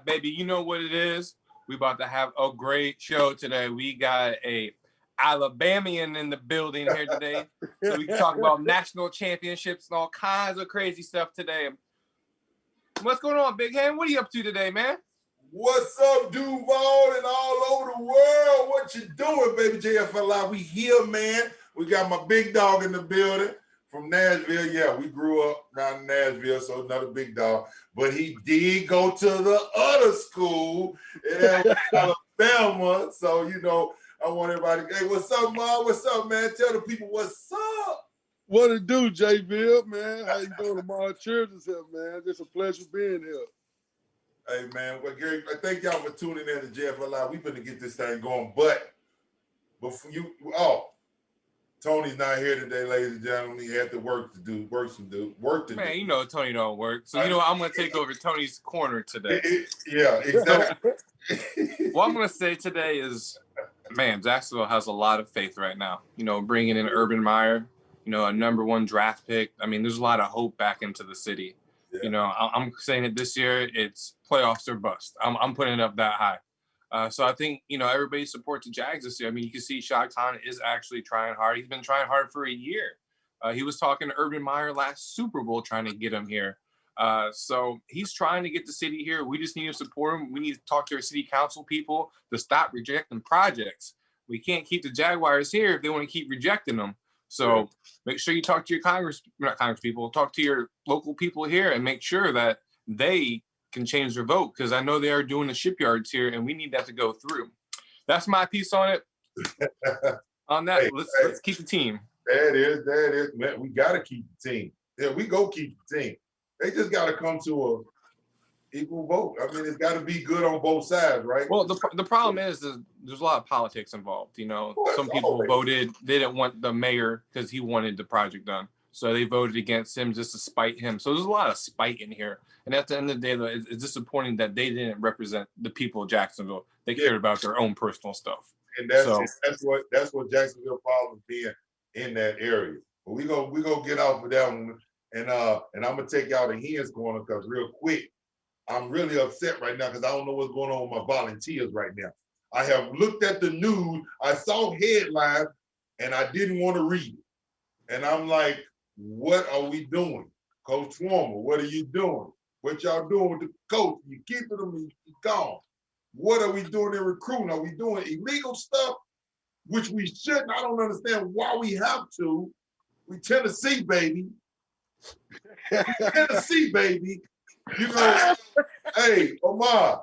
baby. You know what it is. We about to have a great show today. We got a Alabamian in the building here today. So we can talk about national championships and all kinds of crazy stuff today. What's going on, Big Hand? What are you up to today, man? What's up, Duval, and all over the world? What you doing, baby? JFL Live. We here, man. We got my big dog in the building from Nashville. Yeah, we grew up around Nashville, so another big dog. But he did go to the other school in Alabama. So, you know, I want everybody, hey, what's up, Mom? What's up, man? Tell the people what's up. What it do, JFL, man? How you doing? Ahmad Childress here, man. It's a pleasure being here. Hey, man. Well, Gary, thank y'all for tuning in to JFL Live. We're going to get this thing going. But before you, Tony's not here today, ladies and gentlemen. He had to work to do. Man, you know Tony don't work. So, you know what? I'm going to take over Tony's corner today. Yeah, exactly. What I'm going to say today is, man, Jacksonville has a lot of faith right now. You know, bringing in Urban Meyer, you know, a #1 draft pick. I mean, there's a lot of hope back into the city. Yeah. You know, I'm saying it this year, it's playoffs or bust. I'm putting it up that high. So I think, you know, everybody supports the Jags this year. I mean, you can see Shad Khan is actually trying hard. He's been trying hard for a year. He was talking to Urban Meyer last Super Bowl trying to get him here. So he's trying to get the city here. We just need to support him. We need to talk to our city council people to stop rejecting projects. We can't keep the Jaguars here if they want to keep rejecting them. So make sure you talk to your not Congress people, talk to your local people here and make sure that they can change their vote, because I know they are doing the shipyards here and we need that to go through. That's my piece on it. On that, hey, let's keep the team. That is, man. We got to keep the team. Yeah, we go keep the team. They just got to come to a equal vote. I mean, it's got to be good on both sides, right? Well, the problem is there's a lot of politics involved. You know, some people voted, they didn't want the mayor because he wanted the project done. So they voted against him just to spite him. So there's a lot of spite in here. And at the end of the day, though, it's disappointing that they didn't represent the people of Jacksonville. They cared about their own personal stuff. And that's what Jacksonville problem being in that area. But we go get off of that one. And I'm gonna take y'all to Hens corner because real quick, I'm really upset right now because I don't know what's going on with my volunteers right now. I have looked at the news, I saw headlines, and I didn't want to read it. And I'm like, what are we doing? Coach Swarmer, what are you doing? What y'all doing with the coach? You keeping them, you gone. What are we doing in recruiting? Are we doing illegal stuff? Which we shouldn't. I don't understand why we have to. We Tennessee, baby. Tennessee, baby. You know, hey, Omar,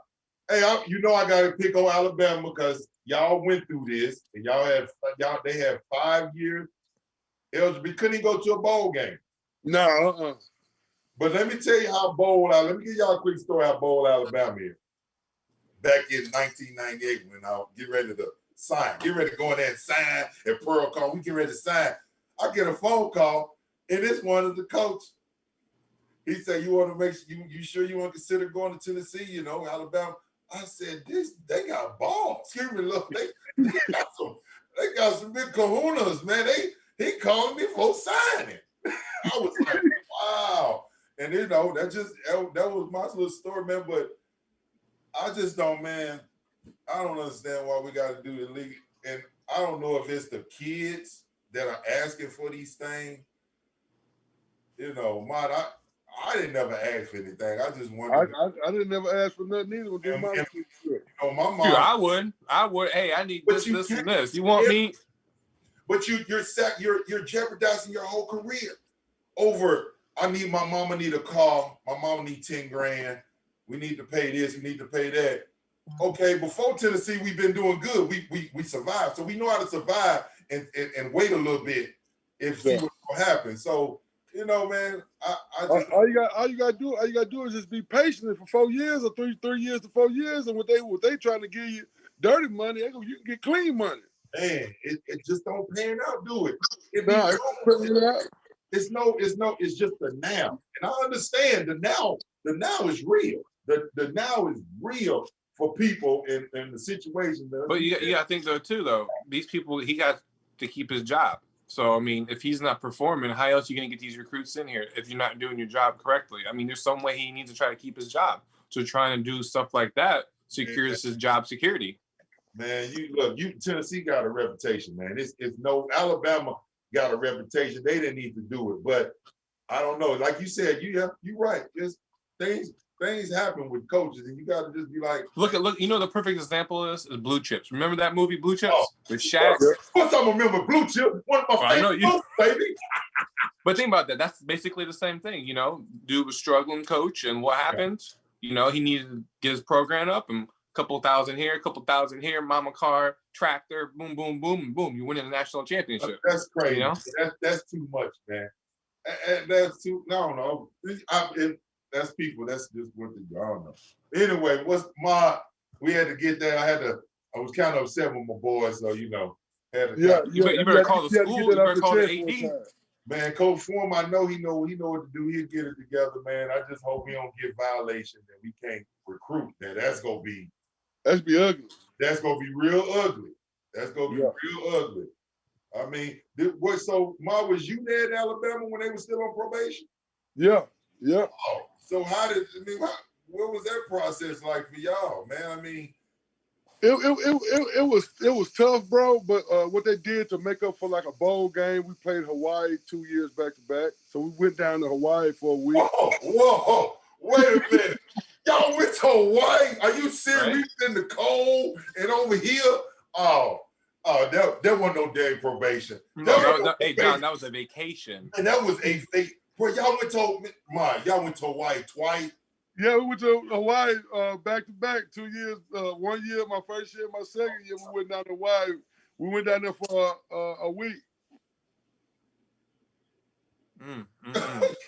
hey, you know I gotta pick on Alabama because y'all went through this and they had 5 years. LGBT couldn't even go to a bowl game. No, But let me tell you how let me give y'all a quick story how bold Alabama is. Back in 1998 when I was getting ready to sign, to go in there and sign at Pearl Call, we get ready to sign. I get a phone call and it's one of the coaches. He said, you want to make sure you sure you want to consider going to Tennessee, you know, Alabama? I said, they got balls. Excuse me, look, they got some big kahunas, man. He called me for signing. I was like, wow. And you know, that was my little story, man. But I just don't, man. I don't understand why we got to do the league. And I don't know if it's the kids that are asking for these things. You know, I didn't never ask for anything. I just wanted. I didn't never ask for nothing either. You know, my mom. Dude, I would. Hey, I need this, and this. You want me? But you're jeopardizing your whole career over. My mama need a car. My mama need 10 grand. We need to pay this. We need to pay that. Okay, before Tennessee, we've been doing good. We survived, so we know how to survive and wait a little bit if see what's gonna happen. So. You know, man, all you gotta do is just be patient for 4 years or 3 years to 4 years, and what they trying to give you dirty money, you can get clean money. Man, it just don't pan out, do it? It's just the now. And I understand the now is real. The now is real for people in the situation. But you got to think though, these people, he got to keep his job. So, I mean, if he's not performing, how else are you going to get these recruits in here if you're not doing your job correctly? I mean, there's some way he needs to try to keep his job. So trying to do stuff like that secures his job security. Man, Tennessee got a reputation, man. It's no Alabama got a reputation. They didn't need to do it, but I don't know. Like you said, you're right. Just things happen with coaches, and you got to just be like, look. You know, the perfect example is Blue Chips. Remember that movie, Blue Chips, with Shaq? Of course, I remember Blue Chips. One of my favorite movies, baby. But think about that. That's basically the same thing. You know, dude was struggling, coach, and what happened? You know, he needed to get his program up, and a couple thousand here, mama car, tractor, boom, boom, boom, boom. You win a national championship. That's crazy. You know? That's too much, man. And that's too. No. That's people. That's just what they. I don't know. Anyway, we had to get there. I was kind of upset with my boys, so you know. You better call the school. You better call the AD. Man, Coach Form, I know he know what to do. He'll get it together, man. I just hope we don't get violation that we can't recruit. That's gonna be ugly. That's gonna be real ugly. That's gonna be real ugly. I mean, so Ma, was you there at Alabama when they were still on probation? Yeah. Oh, so what was that process like for y'all, man? I mean, it was tough, bro. But what they did to make up for like a bowl game, we played Hawaii 2 years back to back. So we went down to Hawaii for a week. Whoa, wait a minute. Y'all went to Hawaii? Are you serious? Right? We in the cold and over here? That wasn't no day probation. Hey, John, that was a vacation. And that was Bro, y'all went to Hawaii twice. Yeah, we went to Hawaii back to back 2 years. 1 year, my first year, my second year, we went down to Hawaii. We went down there for a week.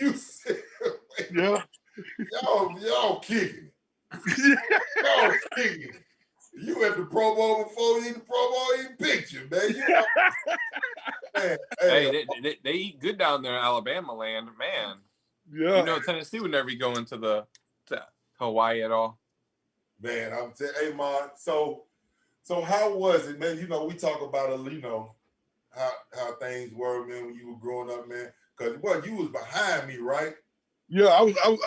You said, yeah. Y'all kicking. Y'all kicking. You at the Pro Bowl before you the Pro Bowl even picture, man. They eat good down there in Alabama land, man. Yeah. You know, Tennessee would never go into to Hawaii at all. Man, I'm saying, hey, man. So how was it, man? You know, we talk about how things were, man, when you were growing up, man. Because you was behind me, right? Yeah, I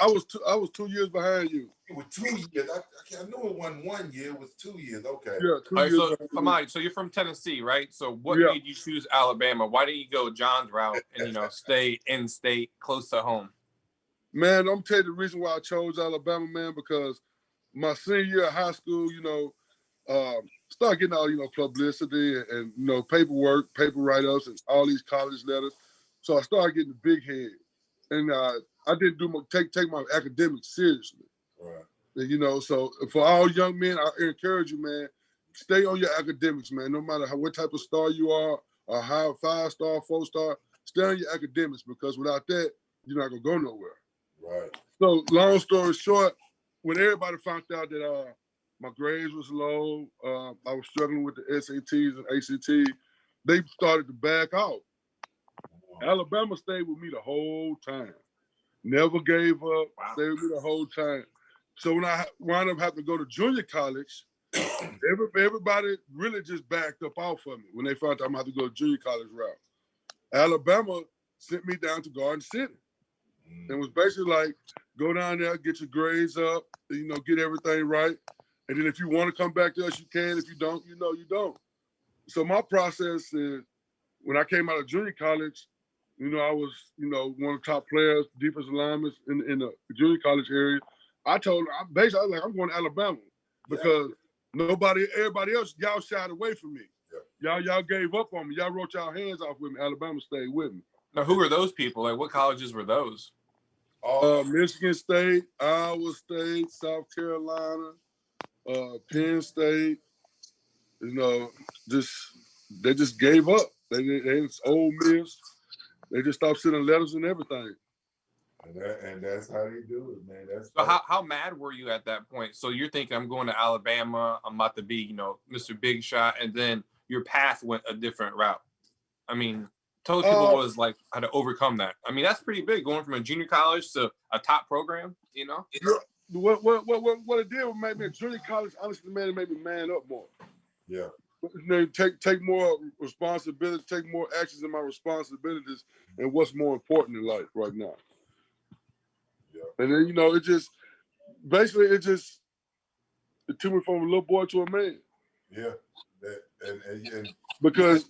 was 2 years behind you. It was 2 years. I knew it wasn't 1 year. It was 2 years. Okay. Yeah, 2 years. So, Ahmad, so you're from Tennessee, right? So what made you choose Alabama? Why didn't you go John's route and, stay in state, close to home? Man, I'm going to tell you the reason why I chose Alabama, man, because my senior year of high school, started getting all, publicity and paperwork, paper write-ups, and all these college letters. So I started getting the big head. And I didn't take my academics seriously. Right. And, so for all young men, I encourage you, man, stay on your academics, man. No matter what type of star you are, or how 5-star, 4-star, stay on your academics, because without that, you're not gonna go nowhere. Right. So long story short, when everybody found out that my grades was low, I was struggling with the SATs and ACT, they started to back out. Alabama stayed with me the whole time. Never gave up. Wow. Stayed with me the whole time. So when I wound up having to go to junior college, everybody really just backed up off of me when they found out I'm going to have to go to junior college route. Alabama sent me down to Gardner City. And was basically like, go down there, get your grades up, get everything right. And then if you want to come back to us, you can. If you don't, you don't. So my process is, when I came out of junior college, I was, one of the top players, defensive linemen in the junior college area. I told her, I was like, I'm going to Alabama, because everybody else, y'all shied away from me. Yeah. Y'all gave up on me. Y'all wrote y'all hands off with me. Alabama stayed with me. Now, who were those people? Like, what colleges were those? Michigan State, Iowa State, South Carolina, Penn State. They just gave up. They Ole Miss. They just stopped sending letters and everything. And that's how they do it, man. So how mad were you at that point? So you're thinking, I'm going to Alabama, I'm about to be, Mr. Big Shot, and then your path went a different route. I mean, tell people was like how to overcome that. I mean, that's pretty big, going from a junior college to a top program, What it did was make me a junior college, honestly, man, it made me man up more. Yeah. Take more responsibility, take more actions in my responsibilities, and what's more important in life right now. Yeah. And then, it just, basically it took me from a little boy to a man. Yeah. And Because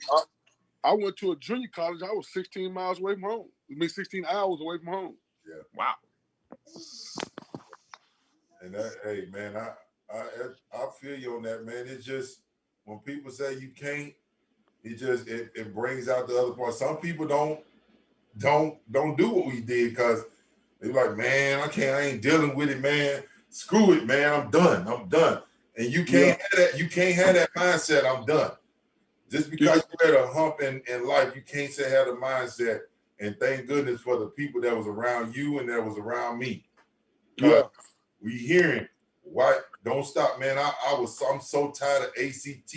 I went to a junior college. I was 16 miles away from home. I mean, 16 hours away from home. Yeah. Wow. And hey, man, I feel you on that, man. It's just when people say you can't, it brings out the other part. Some people don't do what we did because they're like, man, I ain't dealing with it, man. Screw it, man. I'm done. And you can't have that. You can't have that mindset. I'm done. Just because you're at a hump in life, you can't say have the mindset. And thank goodness for the people that was around you and that was around me. Yeah. We hearing why don't stop, man. I'm so tired of ACT,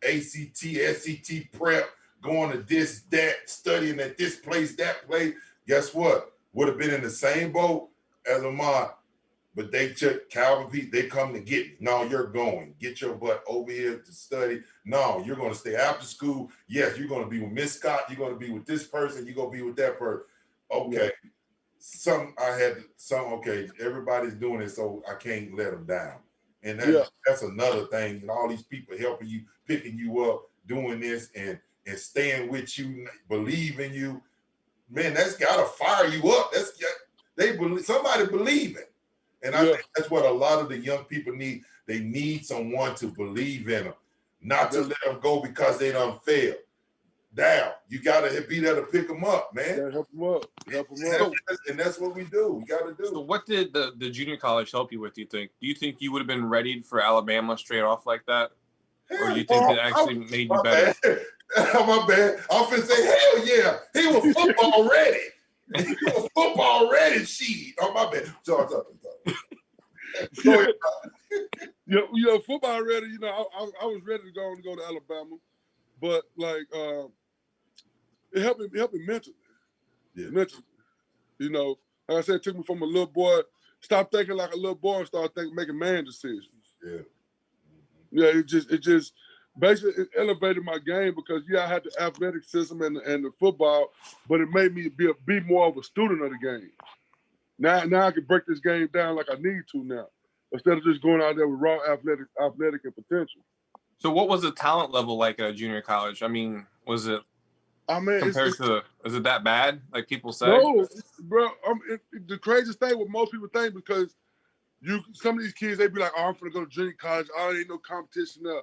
SCT prep, going to this, that, studying at this place, that place. Guess what? Would have been in the same boat as Ahmad, but they took Calvin Pete, they come to get me. No, you're going. Get your butt over here to study. No, you're going to stay after school. Yes, you're going to be with Miss Scott. You're going to be with this person. You're going to be with that person. Okay. Yeah. Okay, everybody's doing it, so I can't let them down. And that's another thing. And all these people helping you, picking you up, doing this and staying with you, believe in you. Man, that's got to fire you up. Somebody believe it. And I think that's what a lot of the young people need. They need someone to believe in them, not to let them go because they done failed. Down, you gotta be there to pick them up, man. Yeah, help them up. And that's what we do. We gotta do. So what did the junior college help you with, do you think? Do you think you would have been ready for Alabama straight off like that? Or do you think it actually made you better? My bad. I'm finna say, hell yeah. He was football ready. He was football ready, shit. Oh, my bad. Sorry. Football ready, I was ready to go to Alabama. But like it helped me mentally. Yeah. Mentally. Like I said, it took me from a little boy, stop thinking like a little boy and start making man decisions. Yeah. Yeah, it just basically it elevated my game because I had the athleticism and the football, but it made me be more of a student of the game. Now I can break this game down like I need to now, instead of just going out there with raw athletic and potential. So what was the talent level like at junior college? I mean, was it is it that bad, like people say? No, bro. The craziest thing what most people think, because some of these kids, they be like, oh, I'm gonna go to junior college. Oh, ain't no competition there.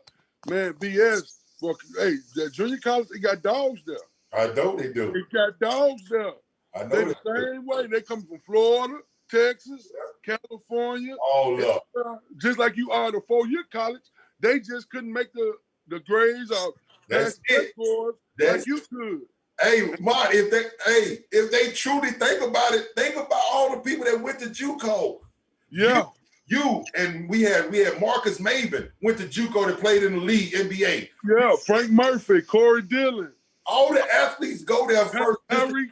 Man, BS. Well, hey, that junior college, they got dogs there. I know they do. They got dogs there. I know they the same way. They come from Florida, Texas, California. All up. Just like you are at a 4-year college. They just couldn't make the grades or scores like you could. Hey, Mark, if they truly think about it, think about all the people that went to JUCO. Yeah. You and we had Marcus Maven went to JUCO that played in the league, NBA. Yeah, Frank Murphy, Corey Dillon. All the athletes go there first. Tyreek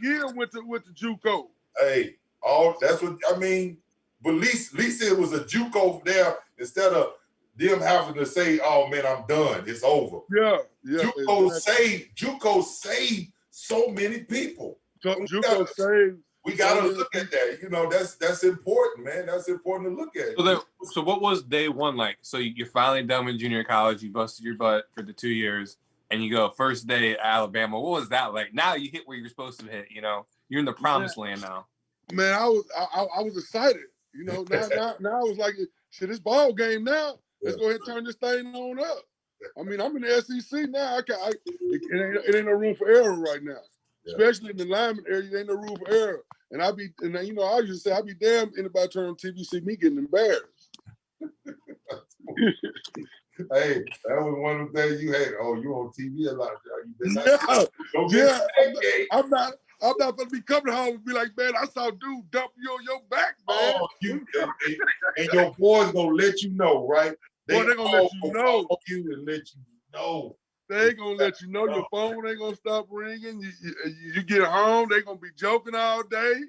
Hill went to JUCO. Hey, that's what I mean. But at least it was a JUCO there instead of them having to say, "Oh man, I'm done. It's over." Yeah. JUCO saved so many people. JUCO saved. We gotta look at that. That's important, man. That's important to look at. So what was day one like? So you're finally done with junior college. You busted your butt for the 2 years, and you go first day at Alabama. What was that like? Now you hit where you're supposed to hit. You're in the promised land now. Man, I was excited. Now I was like, shit, this ball game now. Let's go ahead and turn this thing on up. I mean, I'm in the SEC now. It ain't no room for error right now. Yeah. Especially in the lineman area, there ain't no room for error. And I used to say, I'd be damned anybody turn on TV see me getting embarrassed. Hey, that was one of the things you had. Oh, you on TV a lot. I'm not gonna be coming home and be like, man, I saw dude dump you on your back, man. Oh, and your boys gonna let you know, right? They're gonna let you know. You and let you know. They ain't gonna let you know. Your phone ain't gonna stop ringing. You get home, they gonna be joking all day.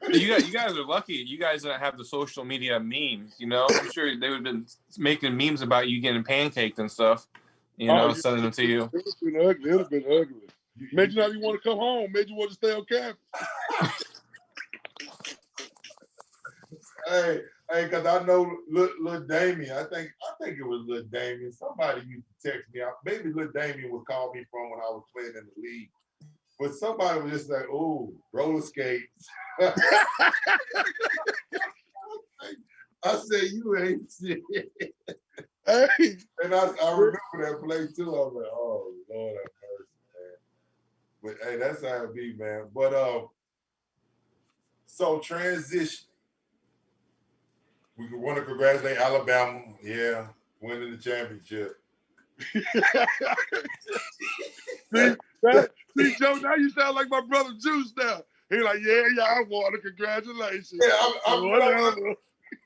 You guys are lucky. You guys don't have the social media memes. I'm sure they would have been making memes about you getting pancaked and stuff. Sending them to you. It would have been ugly. Made you not even want to come home. Made you want to stay on campus. Hey, because I know little Damien. I think it was little Damien. Somebody used to text me out. Maybe little Damien would call me from when I was playing in the league. But somebody was just like, "Oh, roller skates." I said, "You ain't shit." Hey. And I remember that play too. I was like, "Oh Lord have mercy, man." But hey, that's how it be, man. But so transition. We want to congratulate Alabama, winning the championship. See, Joe, now you sound like my brother Juice now. He like, yeah, I won it. Congratulations. Yeah,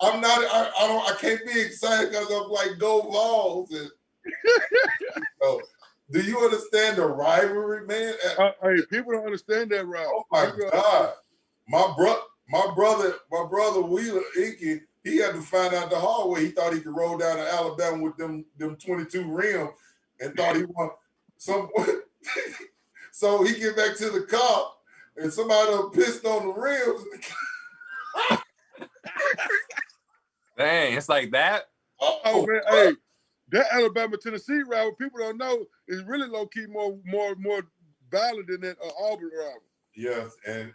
I'm not. I can't be excited because I'm like go Vols. And, do you understand the rivalry, man? Hey, people don't understand that, right? Oh my God, my brother Wheeler Inky. He had to find out the hard way. He thought he could roll down to Alabama with them 22 rims and thought he won some. So he get back to the car and somebody pissed on the rims. Dang, it's like that. Oh man, hey, that Alabama Tennessee rivalry, people don't know, is really low key more valid than that Auburn rivalry. Yes, and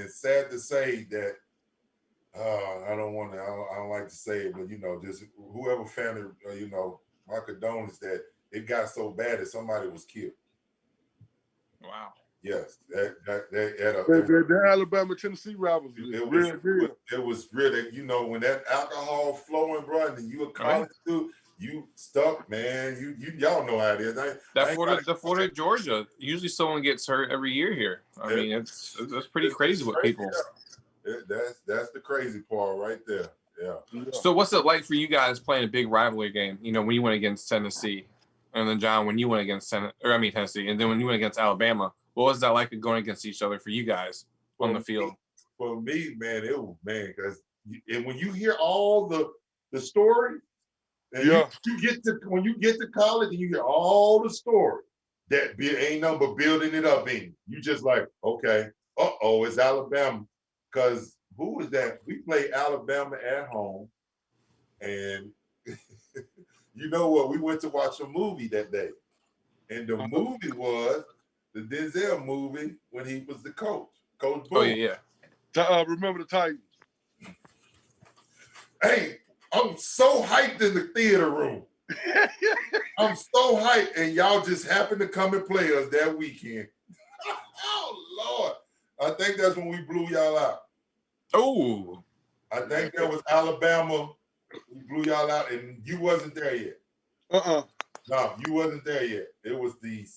sad to say that. I don't like to say it, but just whoever family, my condolences that it got so bad that somebody was killed. Wow. Yes, that Alabama Tennessee rivalry. It was real. When that alcohol flowing, bro, and you a college dude, you stuck, man. Y'all know how it is. The Florida Georgia. Usually someone gets hurt every year here. I mean, it's pretty crazy with people. That's the crazy part right there. Yeah. So what's it like for you guys playing a big rivalry game? When you went against Tennessee, and then John, when you went against Tennessee, and then when you went against Alabama, what was that like going against each other for you guys on the field? For me, man, it was because when you hear all the stories, and when you get to college and you hear all the stories, that ain't nothing but building it up in you. Just like, okay, it's Alabama. Because who was that? We played Alabama at home. And you know what? We went to watch a movie that day. And the movie was the Denzel movie when he was the coach. Coach Boone. Oh, yeah. Remember the Titans. Hey, I'm so hyped in the theater room. I'm so hyped. And y'all just happened to come and play us that weekend. Oh, Lord. I think that's when we blew y'all out. Oh. I think that was Alabama. We blew y'all out, and you wasn't there yet. No, you wasn't there yet. It was if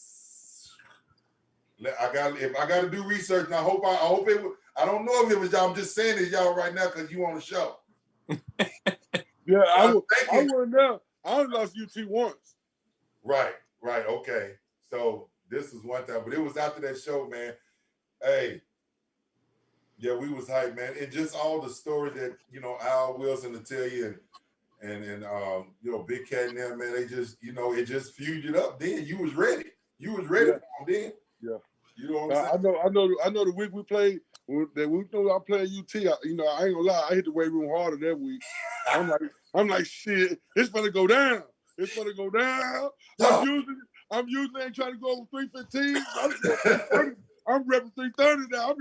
I got to do research, and I hope it was. I don't know if it was y'all. I'm just saying it's y'all right now because you on the show. Yeah, I wasn't there. I only lost UT once. Right. Okay. So this was one time, but it was after that show, man. Hey. Yeah, we was hyped, man. And just all the stories that, Al Wilson to tell you and Big Cat and them, man, they just, it just fueled it up. Then you was ready. You was ready for them then. Yeah. You know what I'm saying? I know the week we played, I played UT, I ain't gonna lie, I hit the weight room harder that week. I'm like, shit, it's gonna go down. It's gonna go down. I'm usually ain't trying to go over 315. I'm repping 330 now.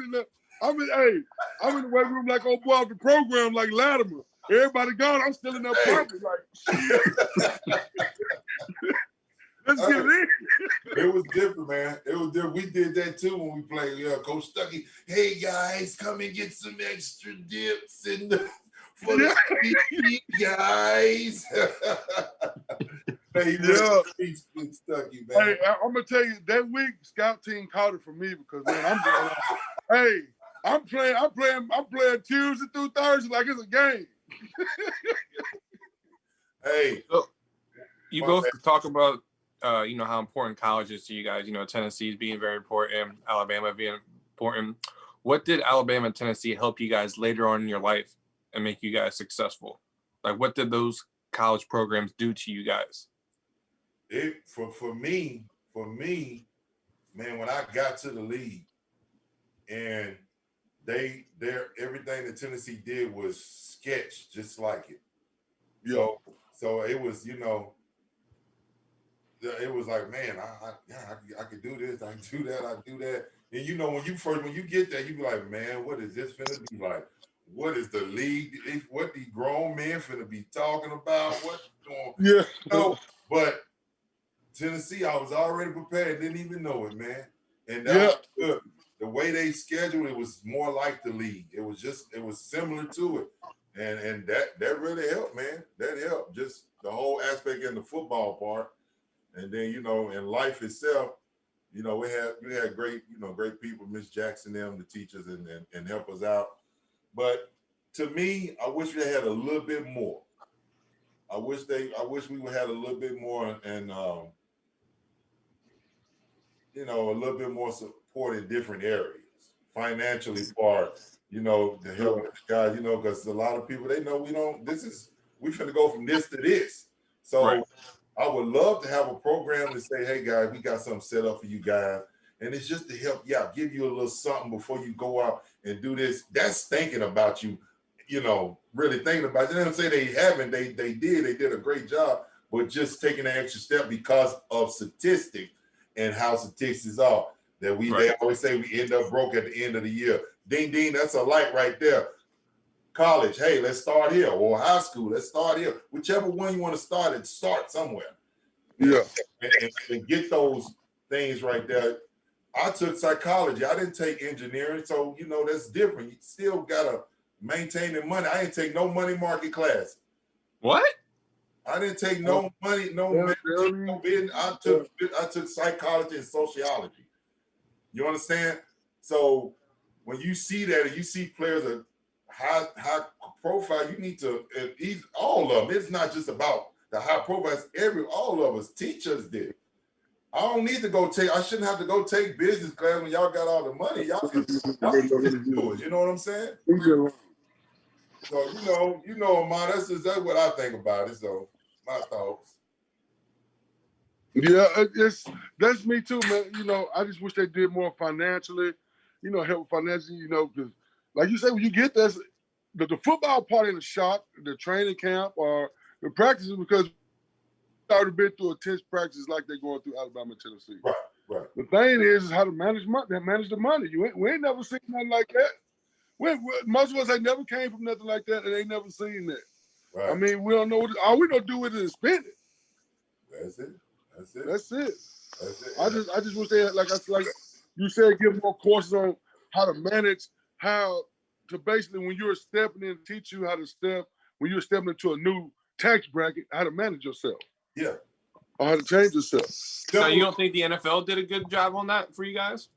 I'm in the weight room like old boy off the program, like Latimer. Everybody gone. I'm still in that pocket, like shit. Let's get it in. It was different, man. It was different. We did that too when we played. Coach Stuckey. Hey guys, come and get some extra dips for the guys. Hey, Stuckey, man. Hey, I'm gonna tell you that week, scout team caught it for me because man, I'm going out. Hey. I'm playing Tuesday through Thursday like it's a game. Hey, so you both talk about how important college is to you guys. Tennessee's being very important, Alabama being important. What did Alabama and Tennessee help you guys later on in your life and make you guys successful? Like, what did those college programs do to you guys? For me, man, when I got to the league and everything that Tennessee did was sketched just like it. Yeah. So it was, you know, it was like, man, I could do this, I can do that, I do that. And you know, when you get there, you be like, man, what is this finna be like? What is the league? What the grown men finna be talking about? What's going? Yeah. You know, but Tennessee, I was already prepared, didn't even know it, man. And that was good. The way they scheduled it was more like the league. It was similar to it. And that really helped, man. That helped. Just the whole aspect in the football part. And then, you know, in life itself, you know, we had great, you know, great people, Miss Jackson, them, the teachers, and help us out. But to me, I wish we had a little bit more. I wish we would have a little bit more, and you know, a little bit more support in different areas, financially part, you know, to help with the guys, you know, because a lot of people, they know we finna go from this to this. So Right. I would love to have a program to say, hey guys, we got something set up for you guys. And it's just to help you out, give you a little something before you go out and do this. That's thinking about you, you know, really thinking about it. They don't say they haven't, they did a great job, but just taking an extra step because of statistics and how statistics are. That they always say we end up broke at the end of the year. Ding, ding, that's a light right there. College, hey, let's start here. Or high school, let's start here. Whichever one you want to start at, start somewhere. Yeah. And get those things right there. I took psychology. I didn't take engineering. So, you know, that's different. You still got to maintain the money. I didn't take no money market class. What? I didn't take no money, no business. I took psychology and sociology. You understand? So when you see that and you see players of high profile, you need to all of them. It's not just about the high profile. All of us teachers did. I don't need to go I shouldn't have to go take business class when y'all got all the money. Y'all can do it. You know what I'm saying? So you know, Ahmad, that's what I think about it. So my thoughts. Yeah, that's me too, man. You know, I just wish they did more financially, you know, help financially, you know, because like you say, when you get this, the football part in the shop, the training camp, or the practices, because we've already been through intense practices like they're going through Alabama and Tennessee. Right. The thing is how to manage the money. We ain't never seen nothing like that. Most of us ain't never came from nothing like that, and ain't never seen that. Right. I mean, we don't know all we don't do with it is spend it. That's it. I just wish they had, like you said, give more courses on how to manage, how to basically when you're stepping in, teach you how to step when you're stepping into a new tax bracket, how to manage yourself. Yeah. Or how to change yourself. So you don't think the NFL did a good job on that for you guys?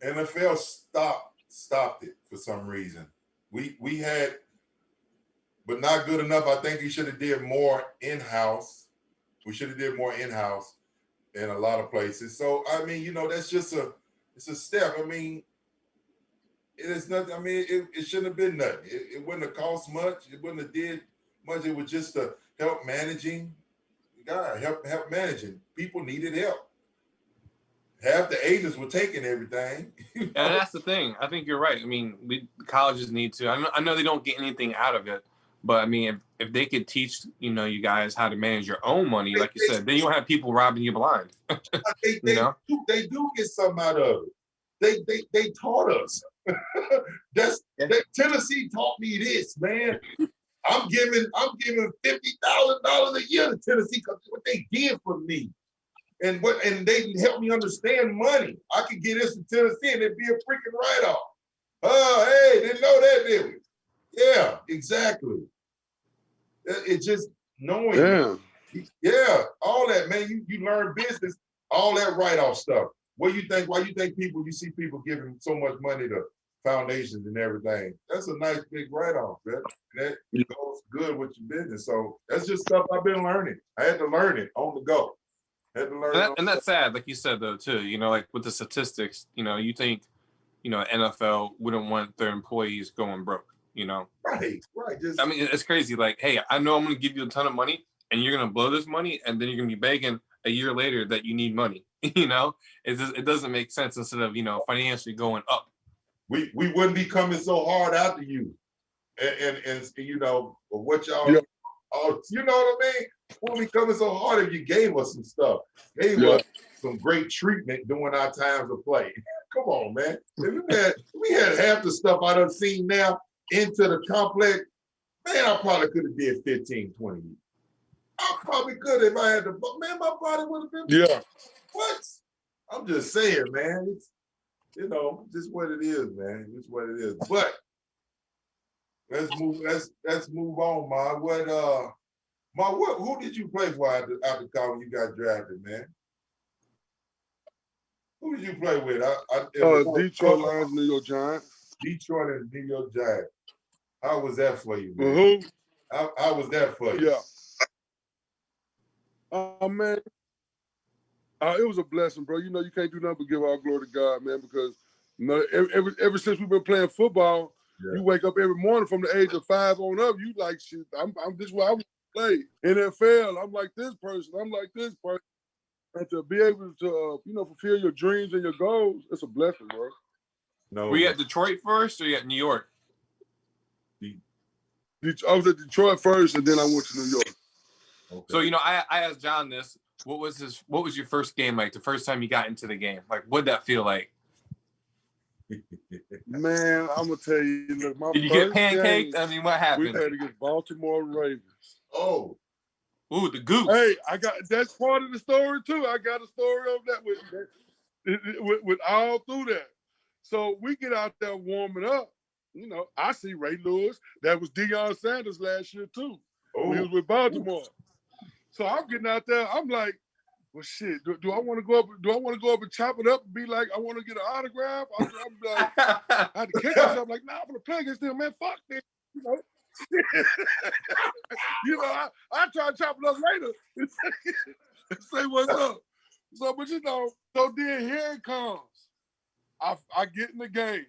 NFL stopped it for some reason. We had, but not good enough. I think we should have did more in-house. We should have did more in-house in a lot of places. So I mean, you know, that's just it's a step. I mean, it is nothing. I mean, it shouldn't have been nothing. It wouldn't have cost much. It wouldn't have did much. It was just to help managing. God, help managing. People needed help. Half the agents were taking everything. And that's the thing. I think you're right. I mean, colleges need to. I know they don't get anything out of it, but I mean, if they could teach, you know, you guys how to manage your own money, like you said, then you don't have people robbing you blind. They do get something out of it. They taught us. Tennessee taught me this, man. I'm giving $50,000 a year to Tennessee because what they did for me. And they helped me understand money. I could get this to Tennessee and it'd be a freaking write-off. Oh, hey, didn't know that, did we? Yeah, exactly. It's just knowing. Yeah, all that, man. You learn business, all that write-off stuff. Why you think you see people giving so much money to foundations and everything? That's a nice big write-off, man. That goes good with your business. So that's just stuff I've been learning. I had to learn it on the go. And that's sad, like you said, though, too. You know, like with the statistics, you know, you think, you know, NFL wouldn't want their employees going broke, you know? Right. I mean, it's crazy. Like, hey, I know I'm going to give you a ton of money, and you're going to blow this money, and then you're going to be begging a year later that you need money, you know? It doesn't make sense instead of, you know, financially going up. we wouldn't be coming so hard after you. And you know, what y'all, Yeah. you know what I mean? Wouldn't be coming so hard if you gave us some stuff. Gave us some great treatment during our times of play. Come on, man. If we had half the stuff I done seen now into the complex, man, I probably could have did 15, 20 years. I probably could if I had to, man, my body would have been. Yeah. What? I'm just saying, man. It's, you know, just what it is, man. It's what it is. But let's move on, Ma. Who did you play for after college you got drafted, man? Who did you play with? Detroit Lions, New York Giants. Detroit and New York Giants. How was that for you, man? Who? How was that for you? Yeah. Man, it was a blessing, bro. You know, you can't do nothing but give all glory to God, man, because you know, ever since we've been playing football, you wake up every morning from the age of 5 on up, you like, shit, I'm this way I want to play. NFL, I'm like this person, I'm like this person. And to be able to, you know, fulfill your dreams and your goals, it's a blessing, bro. No. Were you at Detroit first or you at New York? I was at Detroit first, and then I went to New York. Okay. So, you know, I asked John this. What was your first game like? The first time you got into the game? Like, what'd that feel like? Man, I'm gonna tell you, look, my Did you get pancaked? Game, I mean, what happened? We had against Baltimore Ravens. Oh. Ooh, the goose. Hey, that's part of the story too. I got a story of that with all through that. So we get out there warming up. You know, I see Ray Lewis. That was Deion Sanders last year too. Oh. He was with Baltimore. So I'm getting out there. I'm like, well, shit. Do I want to go up? Do I want to go up and chop it up and be like, I want to get an autograph? I'm like, I had to kick myself. Like, nah, I'm gonna play against them, man. Fuck this. You know. You know, I try to chop it up later and say what's up. So, but you know, so then here it comes. I get in the game.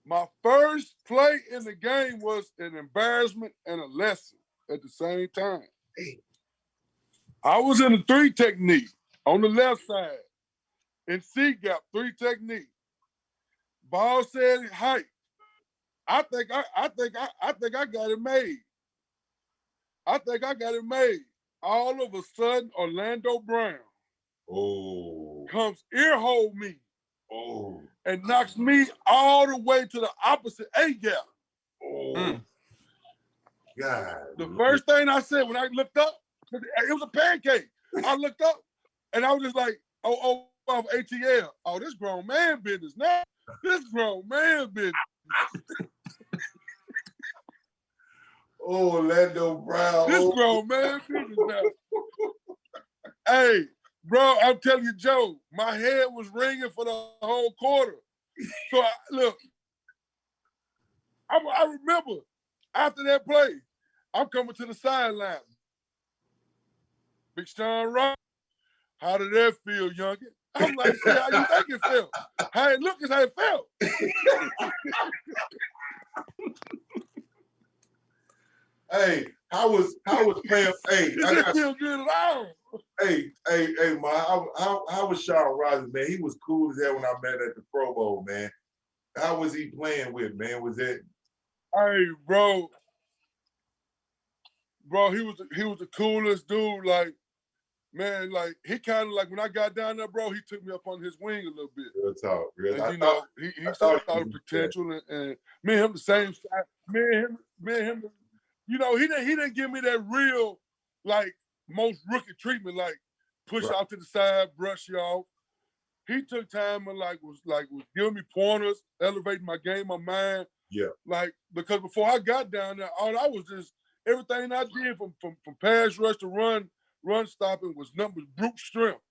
My first play in the game was an embarrassment and a lesson at the same time. I was in the 3 technique on the left side in C gap 3 technique. Ball said height. I think I got it made. I think I got it made. All of a sudden, Orlando Brown comes earhole me and knocks me all the way to the opposite A gap. God. The first thing I said when I looked up, it was a pancake. I looked up and I was just like, off ATL. Oh, this grown man business now. This grown man business. Orlando Brown. This grown man business now. Hey, bro, I'm telling you, Joe, my head was ringing for the whole quarter. So, look, I remember after that play, I'm coming to the sideline. Big Sean Rock, how did that feel, youngin? I'm like, see how you think it felt. How it looked is how it felt. Hey, how was playing? Hey, it didn't feel good at all. Hey, man, how was Sean Rogers, man? He was cool as hell when I met at the Pro Bowl, man. How was he playing with, man? Was it? Hey, bro, he was the coolest dude. Like, man, like he kind of like when I got down there, bro, he took me up on his wing a little bit. Real talk, real. And, you know, he saw the potential, and me and him the same side. Me and him. You know, he didn't give me that real, like, most rookie treatment, like push out to the side, brush you off. He took time and was giving me pointers, elevating my game, my mind. Yeah. Like, because before I got down there, all I was just everything I did from pass rush to run stopping was brute strength.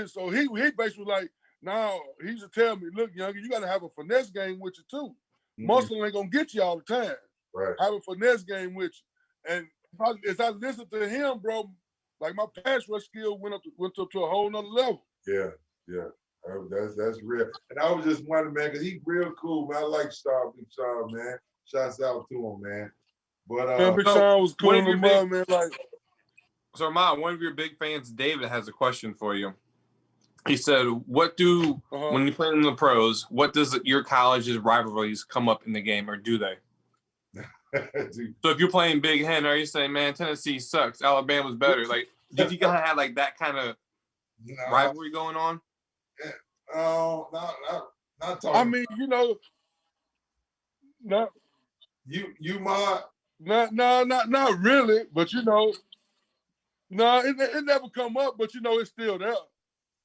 So he basically was like, now he used to tell me, look, younger, you got to have a finesse game with you too. Muscle ain't gonna get you all the time. Right. Have a finesse game with you. And as I listened to him, bro, like my pass rush skill went up to a whole nother level. Yeah. That's real. And I was just wondering, man, because he's real cool, man. I like Big Sean, man. Shouts out to him, man. But Big Sean was cool in the mud, man. Like, so, Ahmad, one of your big fans, David, has a question for you. He said, "What do when you play in the pros? What does your college's rivalries come up in the game, or do they?" So if you're playing Big Hen, are you saying, "Man, Tennessee sucks. Alabama's better"? Like, did you guys have like that kind of rivalry going on? Oh, not talking. I mean, you know, not not really, but you know, no, it never come up, but you know, it's still there.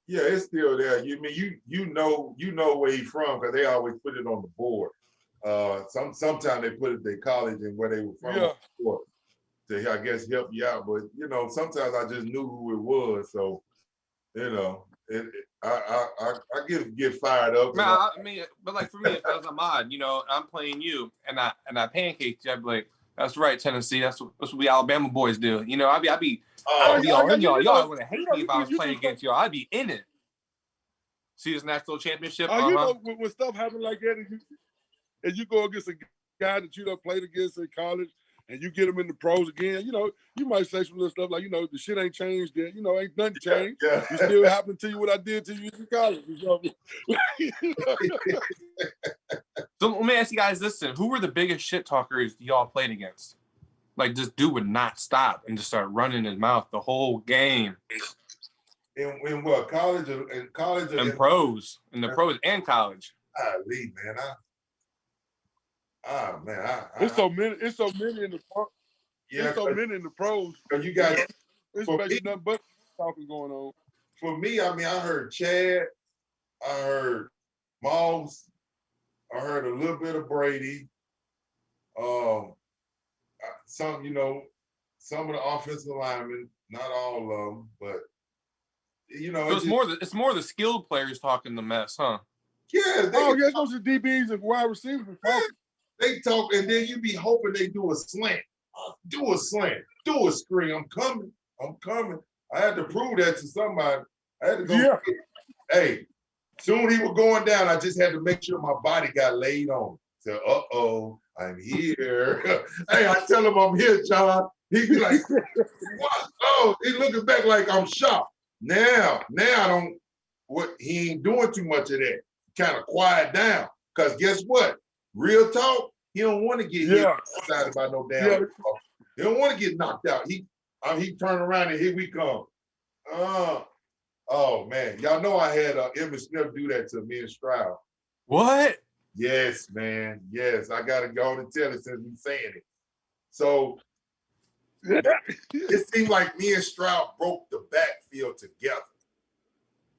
Yeah, it's still there. You mean you know where he's from because they always put it on the board. Sometimes they put it their college and where they were from on the board to, I guess, help you out. But you know, sometimes I just knew who it was, so you know, I get fired up. Man, I mean, but like for me, if I was Ahmad, you know, I'm playing you, and I pancaked you, I'd be like, "That's right, Tennessee. That's what we Alabama boys do." You know, I'd be all in y'all. Y'all would hate me if I was playing against y'all. I'd be in it. See this national championship. You know, when stuff happens like that, and you go against a guy that you done played against in college, and you get him in the pros again, you know, you might say some little stuff like, you know, the shit ain't changed yet. You know, ain't nothing changed. Yeah. It still happened to you what I did to you in college. So let me ask you guys this then. Who were the biggest shit talkers y'all played against? Like, this dude would not stop and just start running his mouth the whole game. In what, college? In college? In pros. In the pros and college. Lee, man. It's so many in the pros. Yeah, there's so many in the pros. You got it's basically nothing but talking going on. For me, I mean, I heard Chad, I heard Moss, I heard a little bit of Brady. Some of the offensive linemen, not all of them, but you know, so it's more the skilled players talking the mess, huh? Yeah. Those are DBs and wide receivers talking. They talk, and then you be hoping they do a slant. Do a slant. Do a screen. I'm coming. I had to prove that to somebody. I had to go. Yeah. Hey, soon he was going down. I just had to make sure my body got laid on. So, I'm here. Hey, I tell him I'm here, John. He be like, what? Oh, he looking back like I'm shocked. Now I don't. He ain't doing too much of that. Kind of quiet down. Cause guess what? Real talk, he don't want to get hit outside by no damn. He don't want to get knocked out. He turn around and here we come. Oh man, y'all know I had Emmitt Smith do that to me and Stroud. What? Yes, man. Yes, I gotta go and tell it since we saying it. So it seemed like me and Stroud broke the backfield together.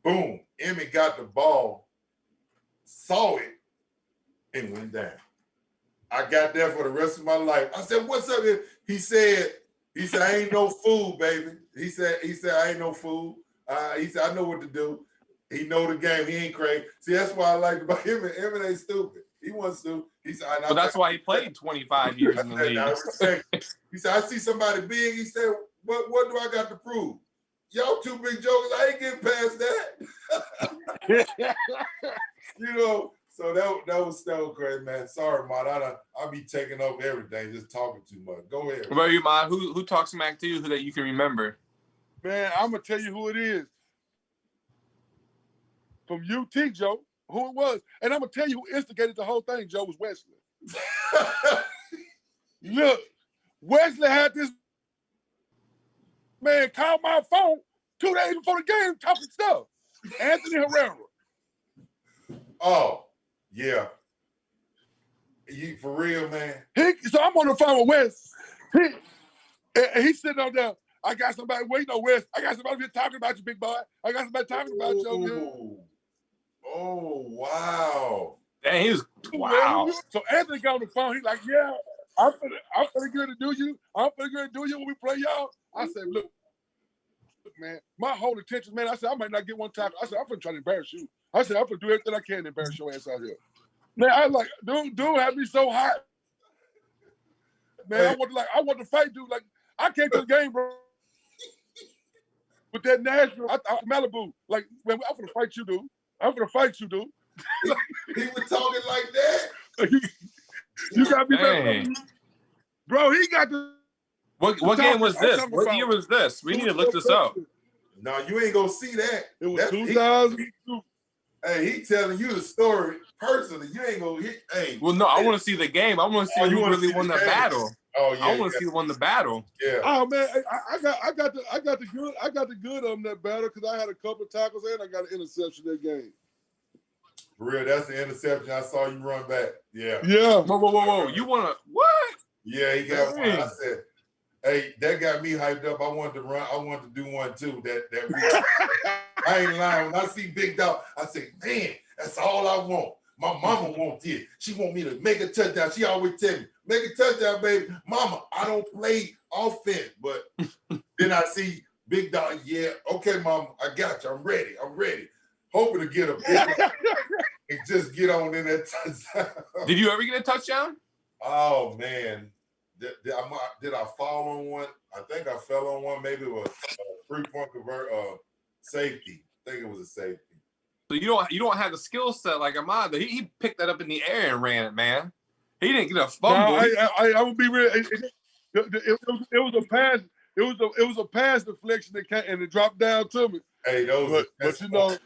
Boom, Emmitt got the ball, saw it, and went down. I got there for the rest of my life. I said, "What's up?" He said, "I ain't no fool, baby." He said, "I ain't no fool." He said, "I know what to do." He know the game. He ain't crazy. See, that's why I like about him. Emmitt ain't stupid. He wasn't stupid. He said, "But that's why he played 25 years in the league." He said, "I see somebody big." He said, "What do I got to prove? Y'all two big jokers. I ain't getting past that." You know. So that was crazy, man. Sorry, Mott. I'll be taking over everything, just talking too much. Go ahead. What about you, Mott? Who talks smack to you that you can remember? Man, I'm gonna tell you who it is. From UT, Joe, who it was. And I'm gonna tell you who instigated the whole thing, Joe, was Wesley. Look, Wesley had this man call my phone 2 days before the game talking stuff. Anthony Herrera. Oh. Yeah. You for real, man? So I'm on the phone with Wes. He's sitting on there. I got somebody waiting on Wes. I got somebody here talking about you, big boy. I got somebody talking about you over here. Oh, wow. Dang, he was, wow. So Anthony got on the phone. He's like, "Yeah, I'm finna get to do you. I'm finna get to do you when we play y'all." I said, look, man, my whole intention, man, I said, I might not get one tackle. I said, I'm finna try to embarrass you. I said, I'm finna do everything I can to embarrass your ass out here. Man, I like, dude had me so hot. Man, hey. I want to fight, dude. Like, I came to the game, bro. With that Nashville, Malibu. Like, man, I'm finna fight you, dude. I'm finna fight you, dude. He was talking like that? You got me back. Bro, he got the... What game was this? What year was this? We need to look this up. No, you ain't gonna see that. It was 2000. Hey, he telling you the story personally. You ain't gonna hit. Hey. Well, no, I want to see the game. I want to see who really won the battle. Oh yeah. I want to see who won the battle. Yeah. Oh man, I got the good on that battle because I had a couple of tackles and I got an interception that game. For real, that's the interception I saw you run back. Yeah. Yeah. Whoa. You want to what? Yeah, he got one. I said, hey, that got me hyped up. I wanted to run. I wanted to do one too. That week. I ain't lying. When I see Big Dog, I say, man, that's all I want. My mama wants it. She want me to make a touchdown. She always tell me, make a touchdown, baby. Mama, I don't play offense. But then I see Big Dog, yeah, okay, Mama, I got you. I'm ready. Hoping to get a big and just get on in that touchdown. Did you ever get a touchdown? Oh, man. Did I fall on one? I think I fell on one. Maybe it was a 3-point safety. I think it was a safety. So you don't have the skill set like Ahmad. He picked that up in the air and ran it, man. He didn't get a fumble. No, I would be real. It was a pass. It was a pass deflection that came and it dropped down to me. Hey, those. But you know,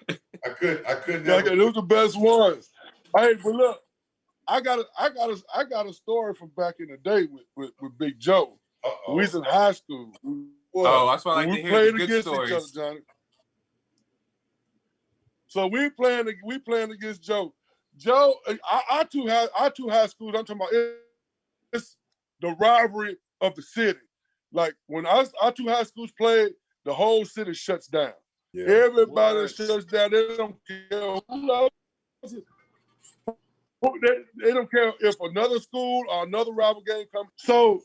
I couldn't. Those the best ones. Hey, but look, I got a story from back in the day with Big Joe. We was in high school. That's why I like to hear the good stories. Each other, Johnny. So we playing against Joe. Joe, our two high schools. I'm talking about it's the rivalry of the city. Like when our two high schools play, the whole city shuts down. Yeah. Everybody shuts down. They don't care who knows. They don't care if another school or another rival game comes. So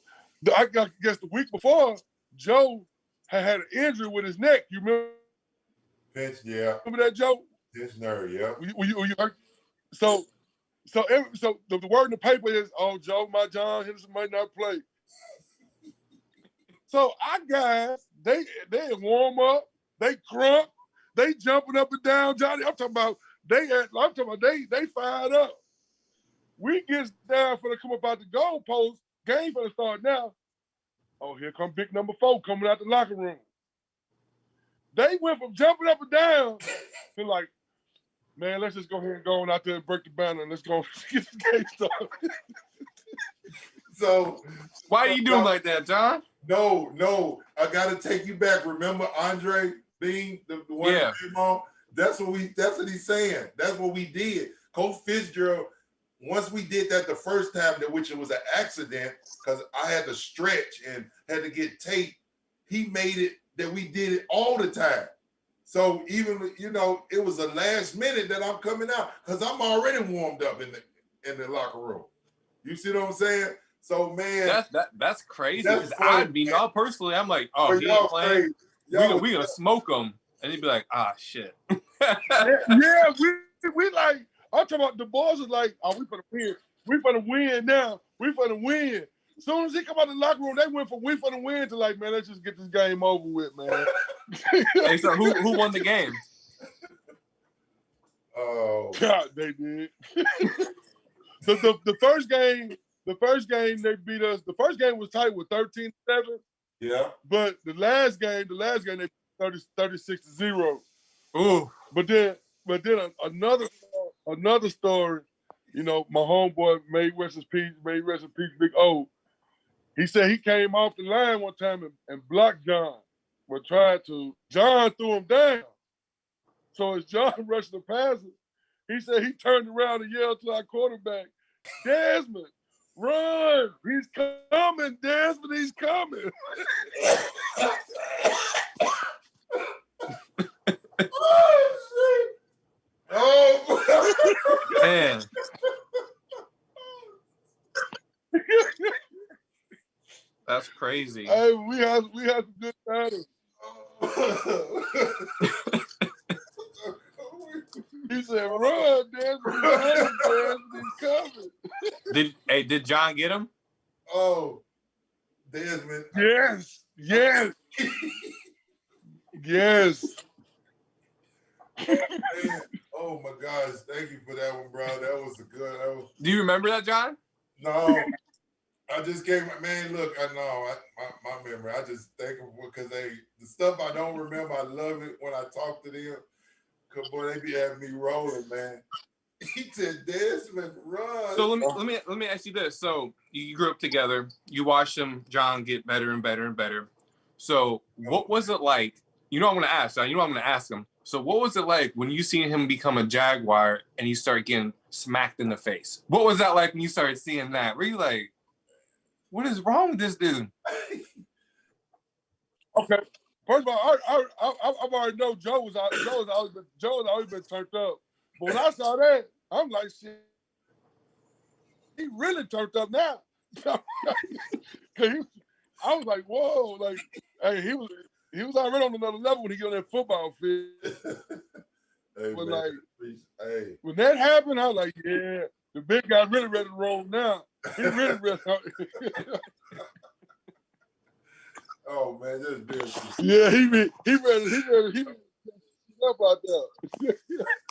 I guess the week before, Joe had an injury with his neck. You remember? Pinch, yeah. Remember that, Joe? Pinch nerve, yeah. Were you hurt? So the word in the paper is, oh, John Henderson might not play. So our guys, they warm up, they crump, they jumping up and down, Johnny. I'm talking about they fired up. We get down for to come up out the goalpost. Game for to start now. Oh, here come big number 4 coming out the locker room. They went from jumping up and down to like, man, let's just go ahead and go on out there and break the banner and let's go get this game started. So why are you doing like that, John? No, I gotta take you back. Remember Andre being the one that came on? That's what he's saying. That's what we did. Coach Fitzgerald, once we did that the first time, which it was an accident, because I had to stretch and had to get tape, he made it that we did it all the time. So even, it was the last minute that I'm coming out because I'm already warmed up in the locker room. You see what I'm saying? So man, that's crazy. Because I'd be personally, I'm like, oh, he ain't playing. We gonna smoke him, and he'd be like, ah, shit. yeah, we like. I'm talking about the boys are like, oh, we finna win. We finna win now. We finna win. As soon as he come out of the locker room, they went from we finna win to like, man, let's just get this game over with, man. Hey, so who won the game? Oh, God, they did. the first game they beat us. The first game was tight with 13-7. Yeah. But the last game they 36-0. Ooh. But then another story, my homeboy made rest in peace, Big O. He said he came off the line one time and blocked John, but tried to. John threw him down. So as John rushed the passer, he said he turned around and yelled to our quarterback, Desmond, run! He's coming, Desmond, he's coming. Oh man. That's crazy. Hey, we had some good battles. He said, run, Desmond, he's coming. Did John get him? Oh, Desmond. Yes. Man, oh my gosh, thank you for that one, bro. That was a good. Do you remember that, John? No. I just came, man. Look, I know my memory. I just think of because the stuff I don't remember. I love it when I talk to them. Cause boy, they be having me rolling, man. He said, Desmond, run. So let me ask you this. So you grew up together. You watched him, John, get better and better and better. So what was it like? You know I'm gonna ask. You know I'm gonna ask him. So what was it like when you seen him become a Jaguar and you start getting smacked in the face? What was that like when you started seeing that? Were you like, what is wrong with this dude? Okay. First of all, I've already know Joe's always been turned up. But when I saw that, I'm like, shit, he really turned up now. I was like, whoa, like, hey, he was already on another level when he got on that football field. Hey, but man, like, hey. when that happened, I was like, yeah, the big guy really ready to roll now. He really ready. Oh man, just business. Yeah, he ready about that.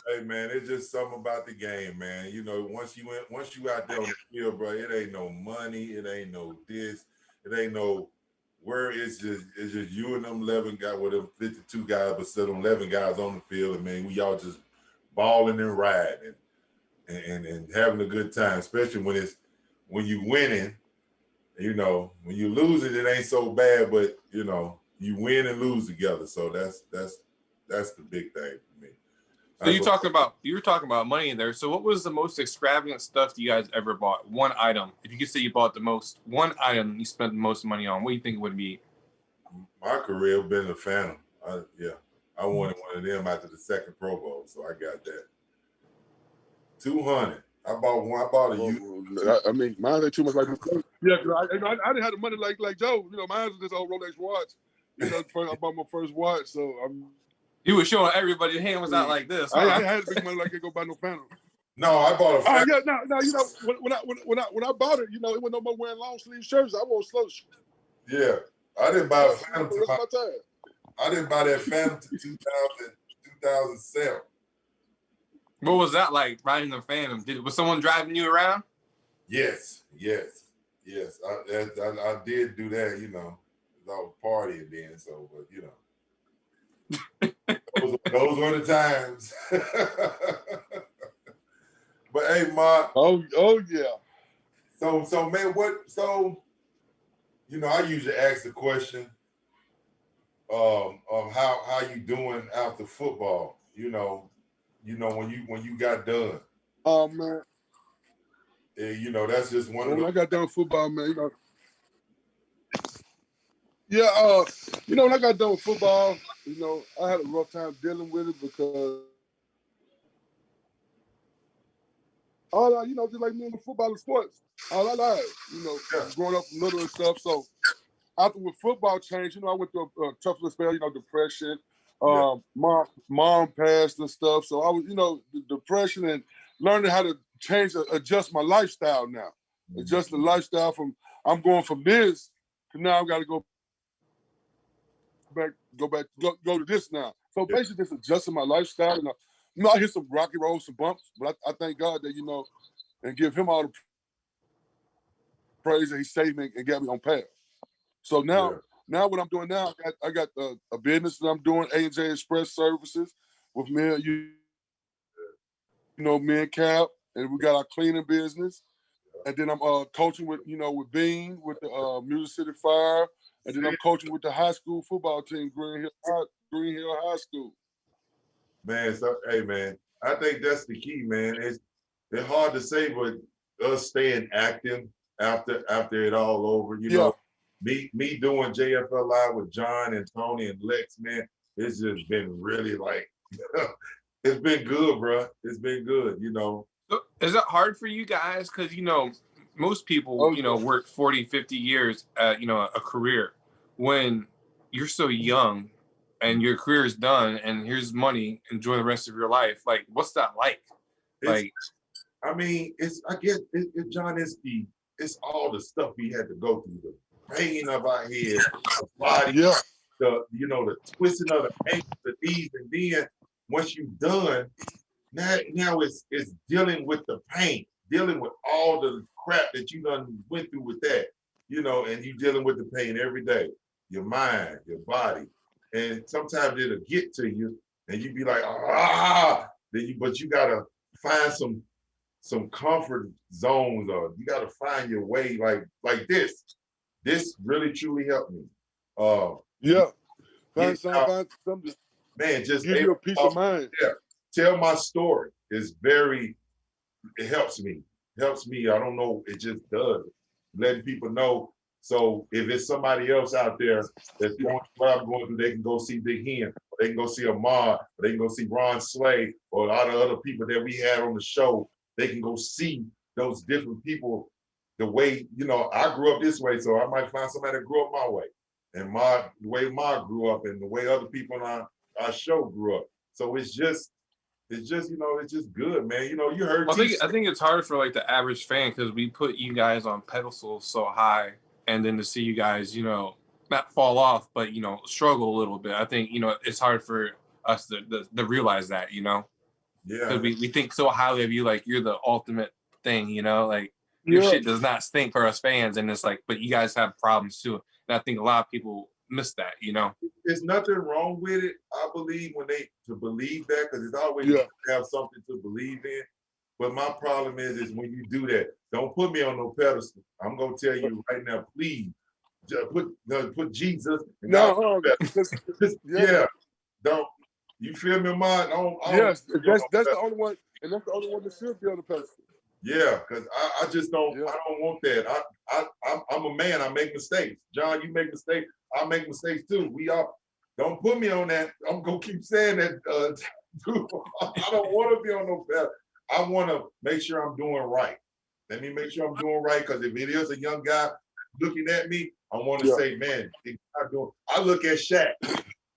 Hey man, it's just something about the game, man. You know, once you out there on the field, bro, it ain't no money, it ain't no this, it ain't no where. It's just you and them 11 guys, with them 52 guys, but still them 11 guys on the field, and man, we all just balling and riding and having a good time, especially when you winning. You know, when you lose it ain't so bad, but you know, you win and lose together. So that's the big thing for me. So you were talking about money in there. So what was the most extravagant stuff you guys ever bought? One item. If you could say you bought one item you spent the most money on, what do you think it would be? My career been a Phantom. I wanted one of them after the second Pro Bowl, so I got that. 200. I bought one. I bought a used. I mean, mine ain't too much like this. Yeah, cause I didn't have the money like Joe. You know, mine was this old Rolex watch. You know, I bought my first watch, so You were showing everybody your hand was out like this. Huh? I had big money like I go buy no Phantom. No, I bought a Phantom. Yeah, no, you know, when I bought it, you know, it wasn't no more wearing long sleeve shirts. I wore slow. Yeah, I didn't buy a Phantom to my time. I didn't buy that Phantom to 2007. What was that like, riding the Phantom? Was someone driving you around? Yes. I did do that, you know. I was partying then, so, but you know. those were the times. But hey, Mark. Oh yeah. So man, you know, I usually ask the question of how you doing after football, you know, when you got done. Oh man. You know, that's just one of when the. I got done with football, man, you know. Yeah, you know, when I got done with football, you know, I had a rough time dealing with it because you know, just like me in the football and sports, all I like, you know, growing up from little and stuff. So after with football changed, you know, I went through a tough little spell, you know, depression. Mom passed and stuff. So I was, you know, the depression and learning how to adjust my lifestyle now. Mm-hmm. Adjust the lifestyle I'm going from this to now I've got to go to this now. So basically just adjusting my lifestyle. And, you know, I hit some rocky roads, some bumps, but I thank God that, you know, and give him all the praise that he saved me and got me on path. So now what I'm doing now, I got a business that I'm doing, A&J Express Services with me, you know, me and Cap, and we got our cleaning business. And then I'm coaching with Bean, with the Music City Fire. And then I'm coaching with the high school football team, Green Hill High School. Man, so hey man, I think that's the key, man. It's hard to say, but us staying active after it all over, you know. Me doing JFL Live with John and Tony and Lex, man, it's just been really like it's been good, bro. It's been good, you know. So is it hard for you guys? Because, you know, most people, you know, work 40, 50 years at, you know, a career. When you're so young and your career is done and here's money, enjoy the rest of your life. Like, what's that like? I mean, I guess John, it's all the stuff we had to go through, the pain of our head, the body, the twisting of the ankles, the knees, and then once you're done, now it's dealing with the pain. dealing with all the crap that you done went through with that, you know, and you dealing with the pain every day, your mind, your body. And sometimes it'll get to you and you be like, but you gotta find some comfort zones, or you gotta find your way like this. This really truly helped me. Yeah. Get Find out, something man, to just give you a peace of mind. Yeah, tell my story. It helps me. Helps me. I don't know. It just does. Letting people know. So if it's somebody else out there that's going through what I'm going through, they can go see Big Hen, or they can go see Ahmad, or they can go see Ron Slay, or a lot of other people that we had on the show. They can go see those different people the way, you know, I grew up this way, so I might find somebody that grew up my way. And the way Ma grew up and the way other people on our show grew up. So it's just, you know, it's just good, man. You know, you heard. I think it's hard for like the average fan because we put you guys on pedestals so high, and then to see you guys, you know, not fall off, but you know, struggle a little bit. I think, you know, it's hard for us to realize that, you know, Yeah. because we think so highly of you, like you're the ultimate thing, you know, like your Yeah. shit does not stink for us fans, and it's like, but you guys have problems too, and I think a lot of people miss that, you know. There's nothing wrong with it, I believe, to believe that, because it's always Yeah. to have something to believe in. But my problem is when you do that, don't put me on no pedestal. I'm gonna tell you right now, please, just put Jesus and God. Yeah, don't. You feel me, man? Yes, that's the only one, and that's the only one that should be on the pedestal. Yeah, because I just don't. Yeah. I don't want that. I'm a man. I make mistakes. John, you make mistakes. I make mistakes too. We all don't put me on that. I'm gonna keep saying that. I don't want to be on no pedestal. I want to make sure I'm doing right. Let me make sure I'm doing right, because if it is a young guy looking at me, I want to say, man, he's not doing. I look at Shaq.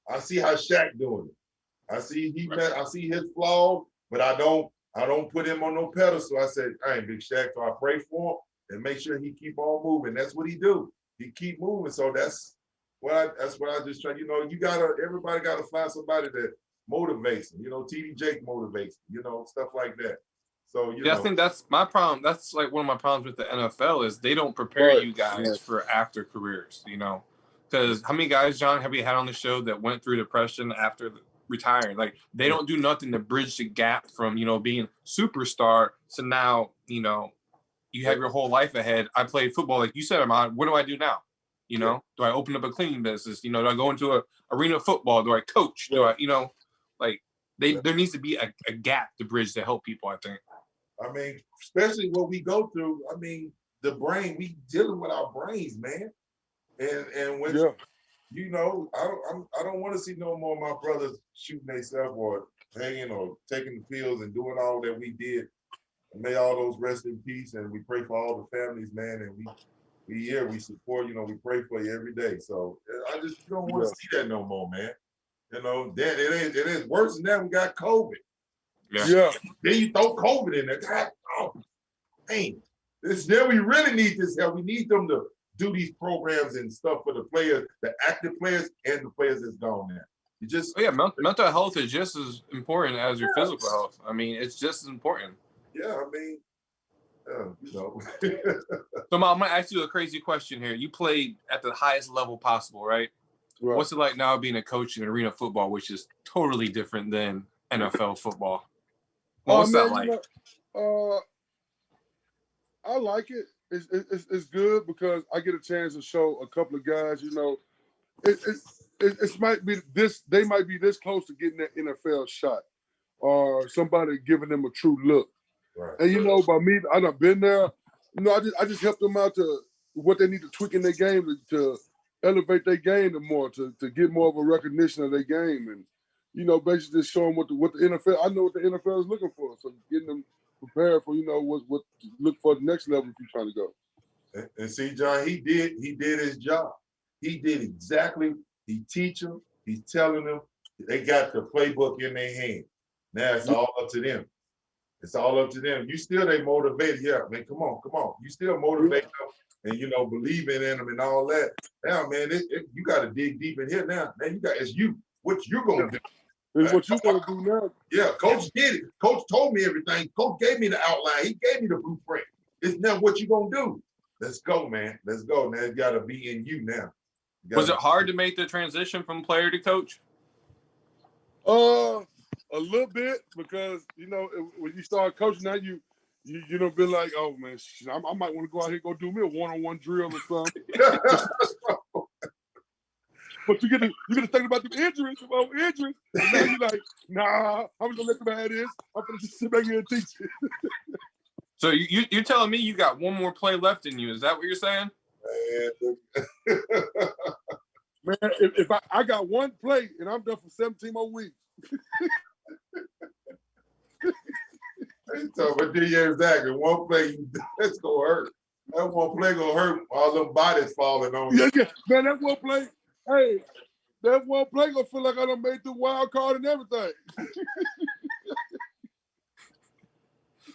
I see how Shaq doing it. I see his flaws, but I don't put him on no pedestal. I said, I ain't Big Shaq, so I pray for him and make sure he keep on moving. That's what he do. He keep moving. So that's what I just try. You know, everybody gotta find somebody that motivates them. You know, TD Jake motivates them, you know, stuff like that. So I think that's my problem. That's like one of my problems with the NFL is they don't prepare you guys for after careers, you know. Because how many guys, John, have we had on the show that went through depression after retiring? Like they don't do nothing to bridge the gap from, you know, being superstar to now, you know, you have your whole life ahead. I played football, like you said, Ahmad. What do I do now? You know, do I open up a cleaning business? You know, do I go into a arena football? Do I coach? Do I, you know, like there needs to be a gap to bridge to help people, I think. I mean, especially what we go through. I mean, the brain, we dealing with our brains, man. And when you know, I don't want to see no more of my brothers shooting themselves or hanging or taking the pills and doing all that we did. And may all those rest in peace. And we pray for all the families, man. And we support, you know, we pray for you every day. So I just don't want to see that no more, man. You know, then it is worse than that. We got COVID. Yeah. Then you throw COVID in there. God, oh, dang. Then we really need this help. We need them to do these programs and stuff for the players, the active players and the players that's gone there. You just mental health is just as important as your physical health. I mean, it's just as important. Yeah, I mean, you know. So, Mom, I'm gonna ask you a crazy question here. You played at the highest level possible, right? What's it like now being a coach in arena football, which is totally different than NFL football? What's that like? You know, I like it. It's good because I get a chance to show a couple of guys. You know, it might be this. They might be this close to getting that NFL shot, or somebody giving them a true look. Right. And you know, by me, I done been there. You know, I just help them out to what they need to tweak in their game to elevate their game more, to get more of a recognition of their game, and you know, basically just show them what the NFL. I know what the NFL is looking for, so getting them prepared for, you know, what to look for the next level if you're trying to go. And see, John, he did his job. He did exactly. He teach them. He's telling them. They got the playbook in their hand. Now it's all up to them. It's all up to them. You still they motivated. Yeah, man, come on. You still motivate them and, you know, believing in them and all that. Now, man, you got to dig deep in here now. Man, it's you. What you gonna do? It's what you want to do now. Yeah, coach did it. Coach told me everything. Coach gave me the outline. He gave me the blueprint. It's now what you gonna do. Let's go, man. Let's go. Now it's gotta be in you now. Was it hard to make the transition from player to coach? A little bit, because when you start coaching now, you be like, oh man, I might want to go out here and go do me a one-on-one drill or something. But you get to think about the injuries. And now you're like, nah, I'm gonna let them have this. I'm gonna just sit back here and teach it. So you're telling me you got one more play left in you? Is that what you're saying? Man, if I got one play and I'm done for 17 more weeks. But exactly. One play, that's gonna hurt. That one play gonna hurt. All them bodies falling on you. Yeah. Man, that one play. Hey, that one play gonna feel like I done made the wild card and everything.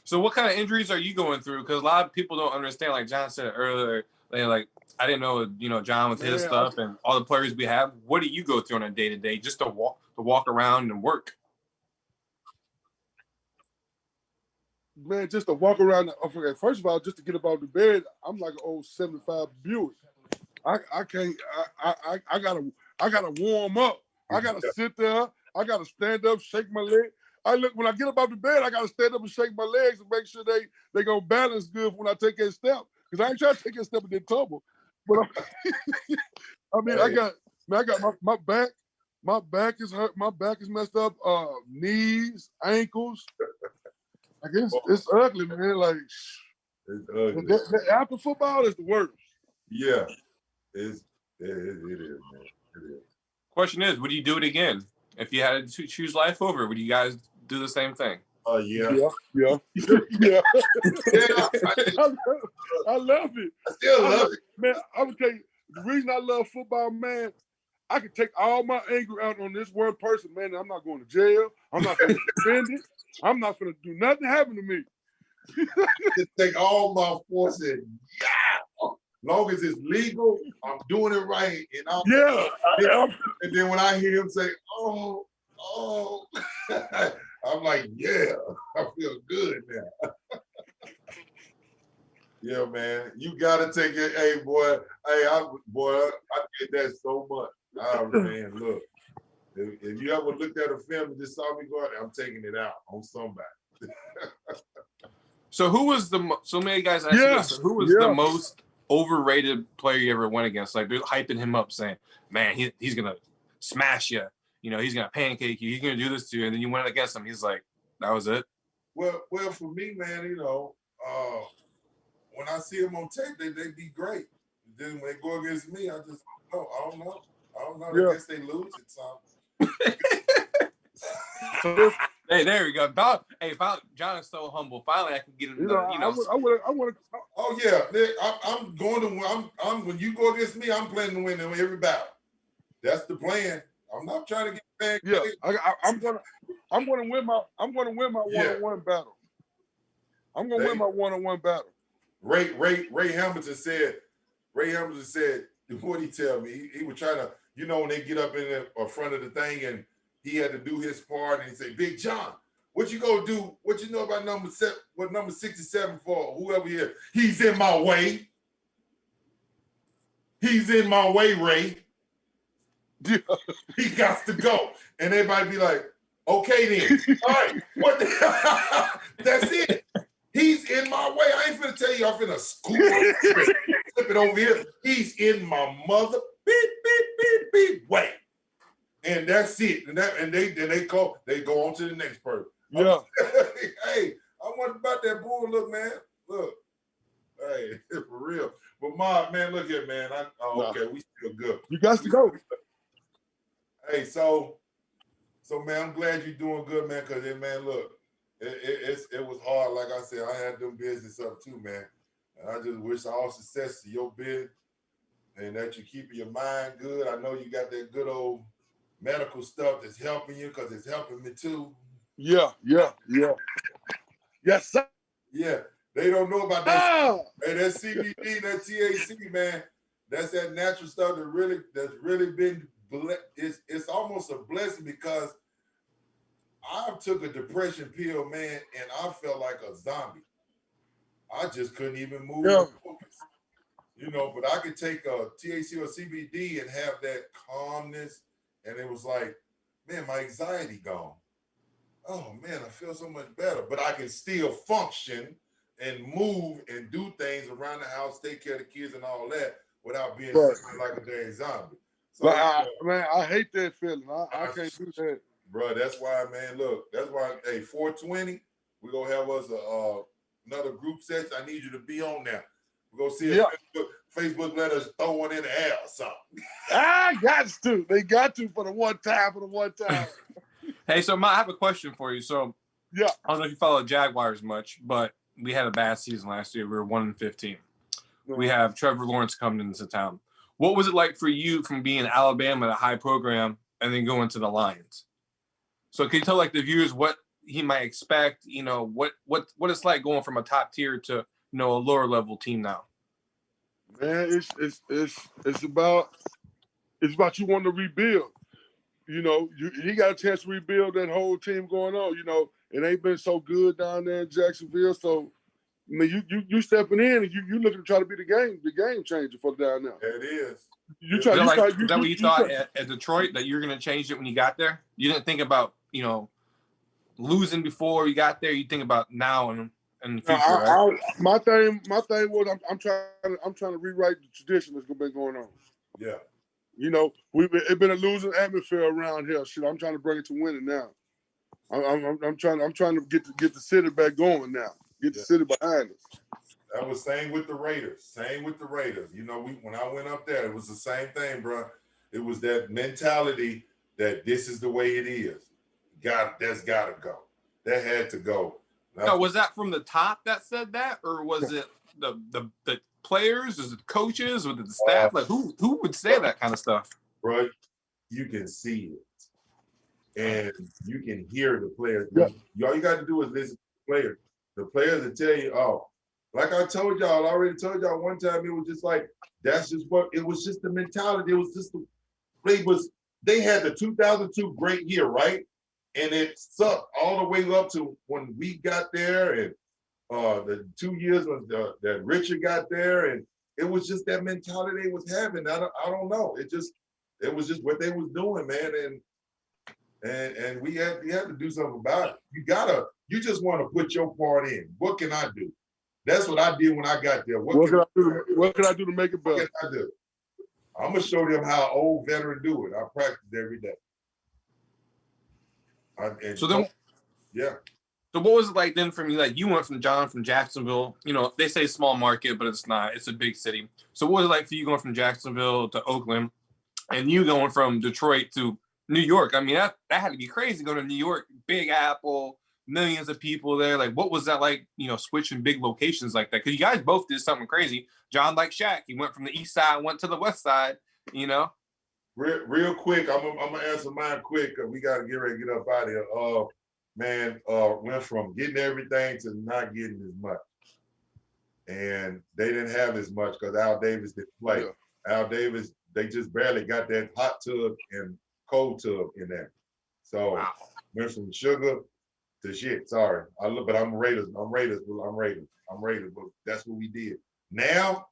So what kind of injuries are you going through? Because a lot of people don't understand. Like John said earlier, they're like, I didn't know, John with his stuff and all the players we have. What do you go through on a day-to-day just to walk around and work? Man, just to walk around. First of all, just to get up out the bed, I'm like an old 75 Buick. I can't. I gotta warm up. I gotta sit there. I gotta stand up, shake my leg. When I get up out the bed, I gotta stand up and shake my legs and make sure they gonna balance good when I take that step. Because I ain't trying to take that step and then tumble. But I mean, I got my back. My back is hurt. My back is messed up. Knees, ankles. I guess it's ugly, man. Like, it's ugly. After football is the worst. Yeah, it is, man. It is. Question is, would you do it again? If you had to choose life over, would you guys do the same thing? Yeah. Yeah. I love it. I still love it. Man, I'm gonna tell you, the reason I love football, man, I can take all my anger out on this one person, man, and I'm not going to jail. I'm not going to defend it. I'm not going to do nothing happen to me. Just take all my force and long as it's legal, I'm doing it right. And and then when I hear him say, oh, I'm like, yeah, I feel good now. Yeah, man, you gotta take it. Hey, boy, I get that so much. Oh man, look, if you ever looked at a film and just saw me go out there, I'm taking it out on somebody. So who was so many guys asked this, who was the most overrated player you ever went against? Like they're hyping him up, saying, "Man, he's gonna smash you. He's gonna pancake you. He's gonna do this to you." And then you went against him. He's like, "That was it." Well, for me, man, when I see them on tape, they be great. Then when they go against me, I just I don't know. I guess they lose it. So. Hey, there we go. John is so humble. Finally, I can get him. I want to. Oh yeah, I'm going to. I'm when you go against me, I'm planning to win every battle. That's the plan. I'm not trying to get back. Yeah, I'm gonna win my one-on-one battle. I'm gonna win my one-on-one battle. Ray Hamilton said. What he tell me? He was trying to. When they get up in the front of the thing and he had to do his part, and he said, "Big John, what you gonna do? What you know about number 67 for? Whoever he is, he's in my way. He's in my way, Ray. He got to go." And everybody be like, "Okay then, all right, what the hell?" That's it. He's in my way. I ain't finna tell you I'm finna scoop flip it over here. He's in my mother beep way. And that's it. And they go on to the next person. Yeah. Hey, I want about that bull. Look, man. Look. Hey, for real. But man, look here, man. Okay, we still good. You got to go. Hey, so man, I'm glad you're doing good, man. Cause man, look, it was hard. Like I said, I had them business up too, man. And I just wish all success to your biz and that you keeping your mind good. I know you got that good old medical stuff that's helping you, because it's helping me too. Yeah. Yes, sir. Yeah, they don't know about that. Hey, that CBD, that THC, man. That's that natural stuff that's really been. It's almost a blessing, because I took a depression pill, man, and I felt like a zombie. I just couldn't even move Yeah. or focus. You know, but I could take a THC or CBD and have that calmness, and it was like, man, my anxiety gone. Oh man, I feel so much better. But I can still function and move and do things around the house, take care of the kids and all that without being Right. like a dang zombie. So Like, man, I hate that feeling. I can't do that. bro, that's why, man. Look, that's why. Hey, 420, we're gonna have us another group session. I need you to be on there. We're gonna see if Facebook let us throw one in the air or something. I got to. They got to for the one time. Hey, so I have a question for you. So Yeah. I don't know if you follow Jaguars much, but we had a bad season last year. We were 1-15. We have Trevor Lawrence coming into town. What was it like for you from being in Alabama at a high program and then going to the Lions? So can you tell like the viewers what he might expect? You know, what it's like going from a top tier to, you know, a lower level team now? Man, it's about you wanting to rebuild. You know, he got a chance to rebuild that whole team going on. You know, it ain't been so good down there in Jacksonville. So, I mean, you stepping in and you looking to try to be the game changer for down there. It is. Is that what you thought at Detroit, that you're going to change it when you got there? You didn't think about, you know, losing before you got there. You think about now and in the future, right? My thing was I'm trying to rewrite the tradition that's been going on. Yeah. You know, it's been a losing atmosphere around here. Shit, I'm trying to bring it to winning now. I'm trying to get the city back going now. Get the city behind us. That was same with the Raiders. You know, when I went up there, it was the same thing, bro. It was that mentality that this is the way it is. That's got to go. That had to go. No, was that from the top that said that, or was it the players, was it coaches, was it the staff? Like who would say that kind of stuff? Bro, you can see it, and you can hear the players. Yeah. All you got to do is listen to the players. The players will tell you, oh, like I told y'all, I already told y'all one time, it was just like, that's just what, it was just the mentality. It was just they had the 2002 great year, right? And it sucked all the way up to when we got there, and the 2 years when that Richard got there, and it was just that mentality they was having. I don't know. It was just what they was doing, man. And we had to do something about it. You just want to put your part in. What can I do? That's what I did when I got there. What can I do to make it better? What can I do? I'm gonna show them how old veteran do it. I practice every day. So what was it like then for me? Like you went from Jacksonville, you know, they say small market, but it's not. It's a big city. So what was it like for you going from Jacksonville to Oakland and you going from Detroit to New York? I mean, that had to be crazy going to New York, Big Apple, millions of people there. Like, what was that like, you know, switching big locations like that? Because you guys both did something crazy. John, like Shaq, he went from the east side, went to the west side, you know? Real quick, I'm gonna answer mine quick because we gotta get ready to get up out of here. Went from getting everything to not getting as much. And they didn't have as much because Al Davis didn't play. Yeah. Al Davis, they just barely got that hot tub and cold tub in there. So went from sugar to shit. Sorry. But I'm Raiders. I'm Raiders, but that's what we did. Now,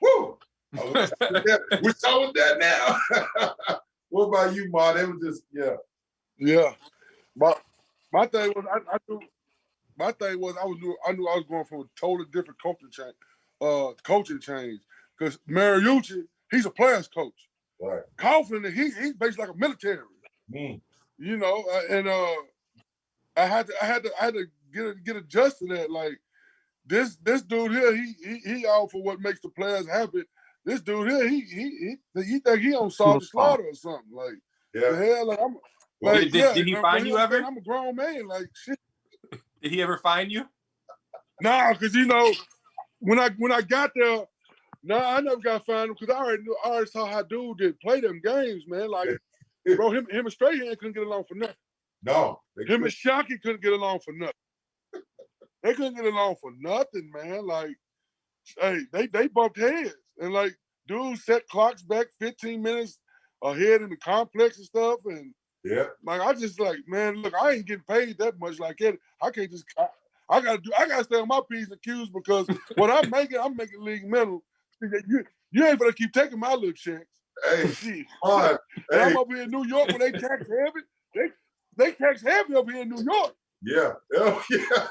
whoo! I wish I was there now. What about you, Ma? They was just, Yeah. My thing was I knew I was going from a totally different coaching change. Because Mariucci, he's a player's coach. Right. Coughlin, he's basically like a military. Mm. You know, and I had to get adjusted to that. Like this dude here, he all for what makes the players happy. This dude here, he think he on Salty Slaughter or something. Like the hell, like I'm. Like, did he find you ever? I'm a grown man. Like shit. Did he ever find you? Nah, because you know, when I got there, I never got find him because I already saw how dude did play them games, man. Like, bro, him and Strahan couldn't get along for nothing. No. Him and Shockey couldn't get along for nothing. They couldn't get along for nothing, man. Like, hey, they bumped heads. And like, dude set clocks back 15 minutes ahead in the complex and stuff. And Yeah. Like I just like, man, look, I ain't getting paid that much like it. I can't just I gotta stay on my P's and Q's because what I'm making league minimum. You ain't gonna keep taking my little checks. Hey, Shit. and I'm up here in New York when they tax heavy. They tax heavy up here in New York. Yeah. Oh, yeah.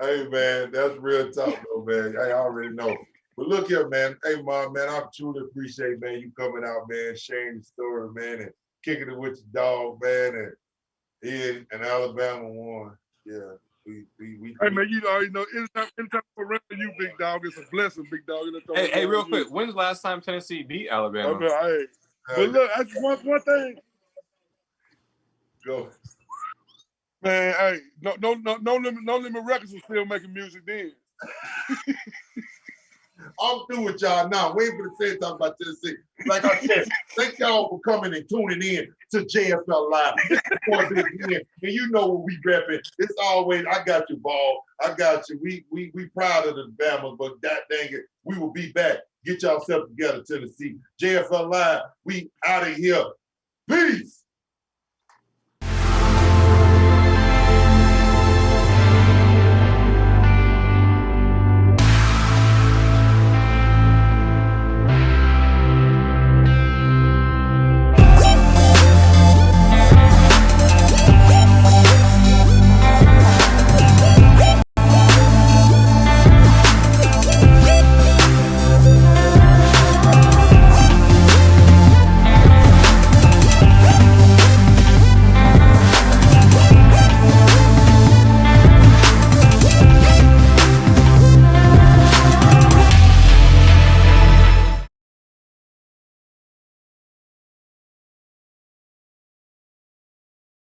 Hey man, that's real talk though, man. I already know. But look here, man. Hey, Mom, man, I truly appreciate, man, you coming out, man, sharing the story, man, and kicking it with your dog, man, and Alabama won. Yeah. Hey man, you already know anytime around you, big dog, it's a blessing, big dog. Hey, real quick, when's the last time Tennessee beat Alabama? Okay, but look, that's one thing. Go. Man, hey, no limit records are still making music then. I'm through with y'all now. Wait for the same talk about Tennessee. Like I said, thank y'all for coming and tuning in to JFL Live. And you know what we repping. It's always, I got you, Ball. I got you. We proud of the Bama, but that dang it, we will be back. Get yourself together, Tennessee. JFL Live, we out of here. Peace.